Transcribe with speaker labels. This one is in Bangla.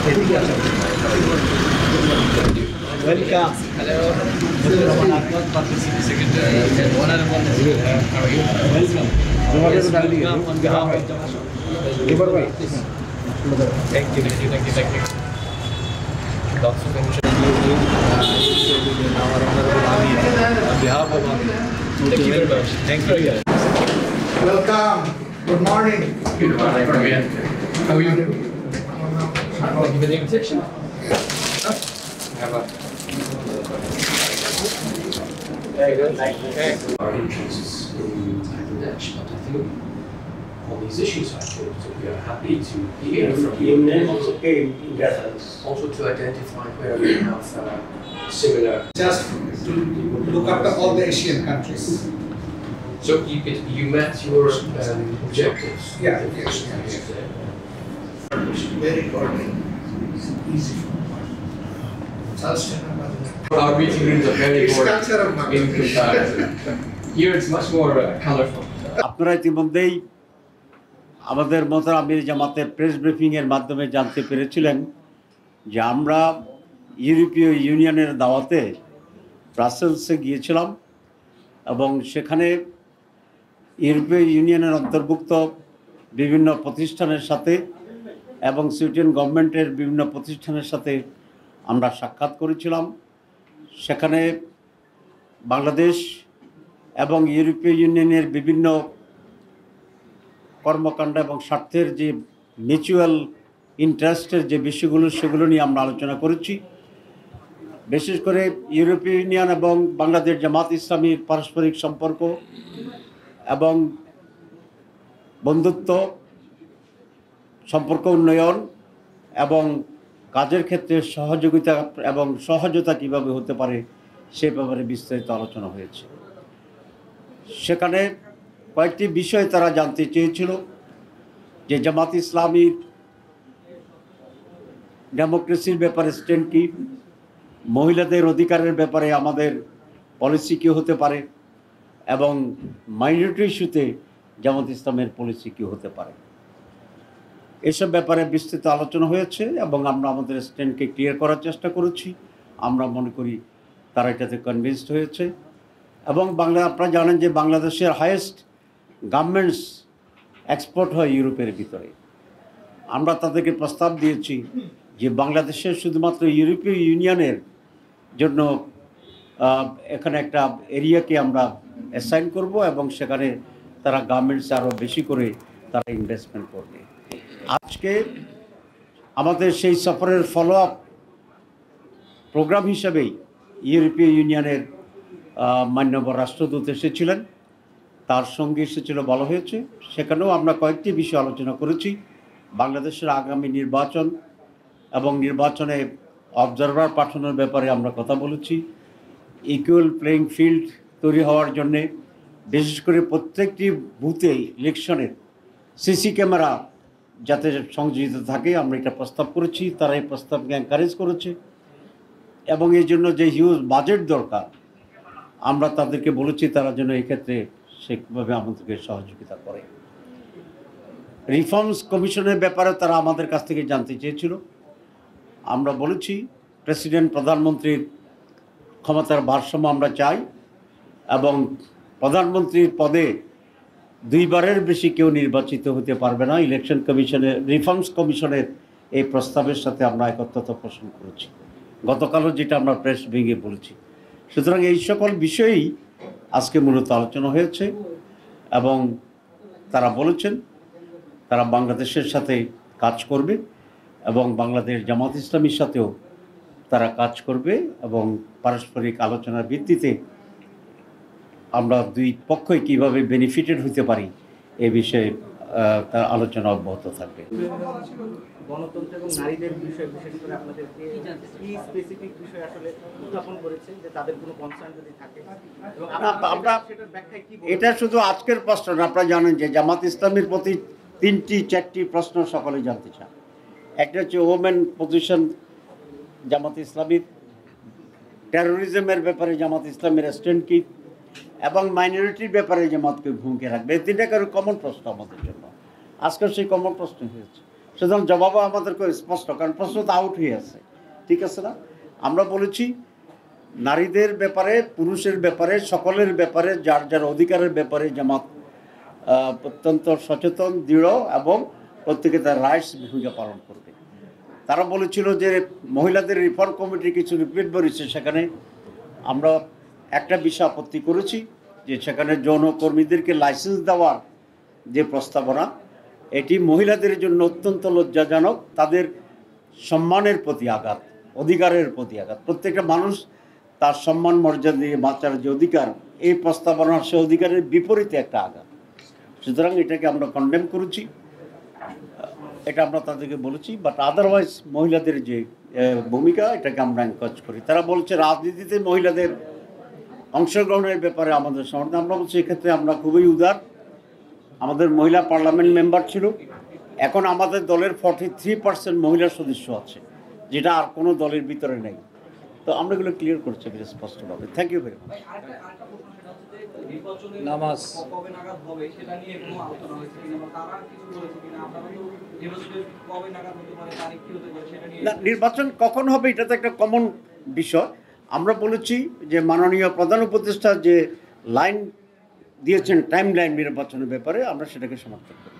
Speaker 1: Welcome. Hello. Mr. Rahman Ahmed, Participant Secretary. Honorable how are you? Welcome. Yes, welcome on behalf of Thank you. Dr. Commission, our Honorable Amir, on behalf of Amir. Thank you very much. Thank you.
Speaker 2: Welcome. Good morning.
Speaker 1: Good morning. How are you? Thank you for the invitation.
Speaker 3: Our interests in Bangladesh, but I think all these issues are good, so we are happy to hear from you and also to identify where we have similar.
Speaker 2: Just to look after all the Asian countries.
Speaker 3: So you met your objectives.
Speaker 2: Yeah, yes. Very good. Easy.
Speaker 3: Our meeting rooms are very
Speaker 2: It's
Speaker 3: boring
Speaker 2: culture of
Speaker 3: in comparison. Here it's much more colorful.
Speaker 4: আপনারা ইতিমধ্যেই আমাদের মতো আমির জামাতের প্রেস ব্রিফিংয়ের মাধ্যমে জানতে পেরেছিলেন যে আমরা ইউরোপীয় ইউনিয়নের দাওয়াতে ব্রাসেলসে গিয়েছিলাম এবং সেখানে ইউরোপীয় ইউনিয়নের অন্তর্ভুক্ত বিভিন্ন প্রতিষ্ঠানের সাথে এবং সুইডেন গভর্নমেন্টের বিভিন্ন প্রতিষ্ঠানের সাথে আমরা সাক্ষাৎ করেছিলাম। সেখানে বাংলাদেশ এবং ইউরোপীয় ইউনিয়নের বিভিন্ন কর্মকাণ্ড এবং স্বার্থের যে মিউচুয়াল ইন্টারেস্টের যে বিষয়গুলো সেগুলো নিয়ে আমরা আলোচনা করেছি। বিশেষ করে ইউরোপীয় ইউনিয়ন এবং বাংলাদেশ জামাত ইসলামীর পারস্পরিক সম্পর্ক এবং বন্ধুত্ব সম্পর্ক উন্নয়ন এবং কাজের ক্ষেত্রে সহযোগিতা এবং সহজতা কীভাবে হতে পারে সে ব্যাপারে বিস্তারিত আলোচনা হয়েছে। সেখানে কয়েকটি বিষয় তারা জানতে চেয়েছিল যে জামাত ইসলামীর ডেমোক্রেসির ব্যাপারে স্ট্যান্ড কী, মহিলাদের অধিকারের ব্যাপারে আমাদের পলিসি কী হতে পারে এবং মাইনরিটি ইস্যুতে জামাত ইসলামের পলিসি কী হতে পারে, এসব ব্যাপারে বিস্তৃত আলোচনা হয়েছে এবং আমরা আমাদের স্ট্যান্ডকে ক্লিয়ার করার চেষ্টা করেছি। আমরা মনে করি তারা এটাতে কনভিন্সড হয়েছে এবং আপনারা জানেন যে বাংলাদেশের হাইয়েস্ট গার্মেন্টস এক্সপোর্ট হয় ইউরোপের ভিতরে। আমরা তাদেরকে প্রস্তাব দিয়েছি যে বাংলাদেশের শুধুমাত্র ইউরোপীয় ইউনিয়নের জন্য এখানে একটা এরিয়াকে আমরা অ্যাসাইন করব এবং সেখানে তারা গার্মেন্টস আরও বেশি করে তারা ইনভেস্টমেন্ট করবে। আজকে আমাদের সেই সফরের ফলো আপ প্রোগ্রাম হিসাবেই ইউরোপীয় ইউনিয়নের মাননীয় রাষ্ট্রদূত এসেছিলেন, তার সঙ্গে এসেছিল বলা হয়েছে। সেখানেও আমরা কয়েকটি বিষয় আলোচনা করেছি। বাংলাদেশের আগামী নির্বাচন এবং নির্বাচনে অবজারভার পাঠানোর ব্যাপারে আমরা কথা বলেছি। ইকুয়াল প্লেইং ফিল্ড তৈরি হওয়ার জন্যে বিশেষ করে প্রত্যেকটি বুথে ইলেকশনের সিসি ক্যামেরা যাতে সংযোজিত থাকে আমরা এটা প্রস্তাব করেছি। তারা এই প্রস্তাবকে এনকারেজ করেছে এবং এই জন্য যে হিউজ বাজেট দরকার আমরা তাদেরকে বলেছি তারা যেন এক্ষেত্রে সেভাবে আমাদেরকে সহযোগিতা করে। রিফর্মস কমিশনের ব্যাপারে তারা আমাদের কাছ থেকে জানতে চেয়েছিল। আমরা বলেছি প্রেসিডেন্ট প্রধানমন্ত্রীর ক্ষমতার ভারসাম্য আমরা চাই এবং প্রধানমন্ত্রীর পদে দুইবারের বেশি কেউ নির্বাচিত হতে পারবে না। ইলেকশন কমিশনের রিফর্মস কমিশনের এই প্রস্তাবের সাথে আমরা একত্রতা পোষণ করেছি, গতকালও যেটা আমরা প্রেস ব্রিফিংয়ে বলেছি। সুতরাং এই সকল বিষয়েই আজকে মূলত আলোচনা হয়েছে এবং তারা বলেছেন তারা বাংলাদেশের সাথে কাজ করবে এবং বাংলাদেশ জামাত ইসলামীর সাথেও তারা কাজ করবে এবং পারস্পরিক আলোচনার ভিত্তিতে আমরা দুই পক্ষই কীভাবে বেনিফিটেড হতে পারি এ বিষয়ে তার আলোচনা অব্যাহত থাকবে।
Speaker 5: গণতন্ত্র এবং নারীদের বিষয়ে বিশেষ করে আপনাদেরকে কি স্পেসিফিক বিষয় আসলে উত্থাপন করেছেন যে তাদের কোনো কনসার্ন যদি থাকে এবং
Speaker 4: আমরা এটা শুধু আজকের প্রশ্ন না, আপনারা জানেন যে জামাত ইসলামীর প্রতি 3-4টি প্রশ্ন সকলে জানতে চান। একটা হচ্ছে ওমেন পজিশন জামাত ইসলামীর, টেরোরিজমের ব্যাপারে জামাত ইসলামের স্ট্যান্ড কি এবং মাইনরিটির ব্যাপারে জামাতকে ভূমিকা রাখবে। এই তিনটা কমন প্রশ্ন আমাদের জন্য। আজকাল সেই কমন প্রশ্ন হয়েছে। সুতরাং জবাবও আমাদেরকে স্পষ্ট, কারণ প্রশ্ন তো আউট হয়ে আছে, ঠিক আছে না? আমরা বলেছি নারীদের ব্যাপারে, পুরুষের ব্যাপারে, সকলের ব্যাপারে, যার যার অধিকারের ব্যাপারে জামাত অত্যন্ত সচেতন, দৃঢ় এবং প্রত্যেকে তার রাইটস ভূমিকা পালন করবে। তারা বলেছিল যে মহিলাদের রিফর্ম কমিটির কিছু রিপোর্ট বেরিয়েছে, সেখানে আমরা একটা বিষয় আপত্তি করেছি যে সেখানে যৌনকর্মীদেরকে লাইসেন্স দেওয়ার যে প্রস্তাবনা, এটি মহিলাদের জন্য অত্যন্ত লজ্জাজনক, তাদের সম্মানের প্রতি আঘাত, অধিকারের প্রতি আঘাত। প্রত্যেকটা মানুষ তার সম্মান মর্যাদা দিয়ে বাঁচার যে অধিকার, এই প্রস্তাবনা সে অধিকারের বিপরীতে একটা আঘাত। সুতরাং এটাকে আমরা কন্ডেম করেছি, এটা আমরা তাদেরকে বলেছি। বাট আদারওয়াইজ মহিলাদের যে ভূমিকা, এটাকে আমরা এনকারেজ করি। তারা বলছে রাজনীতিতে মহিলাদের অংশগ্রহণের ব্যাপারে আমাদের সমর্থন। আমরা বলছি এক্ষেত্রে আমরা খুবই উদার। আমাদের মহিলা পার্লামেন্ট মেম্বার ছিল, এখন আমাদের দলের 43% মহিলা সদস্য আছে, যেটা আর কোনো দলের ভিতরে নেই। তো আমরা এগুলো ক্লিয়ার করছি বেশ স্পষ্টভাবে। Thank you very much.
Speaker 1: নামাজ
Speaker 5: কবে নাগাদ হবে সেটা নিয়ে কোনো আলোচনা হয়েছে কিনা, বা তারা কিছু বলেছে কিনা? আপনারা তো নির্বাচনের কবে নাগাদ হতে পারে, তারিখ কি হতে পারে সেটা নিয়ে।
Speaker 4: না, নির্বাচন কখন হবে এটা তো একটা কমন বিষয়। আমরা বলেছি যে মাননীয় প্রধান উপদেষ্টা যে লাইন দিয়েছেন, টাইম লাইন নির্বাচনের ব্যাপারে, আমরা সেটাকে সমর্থন করি।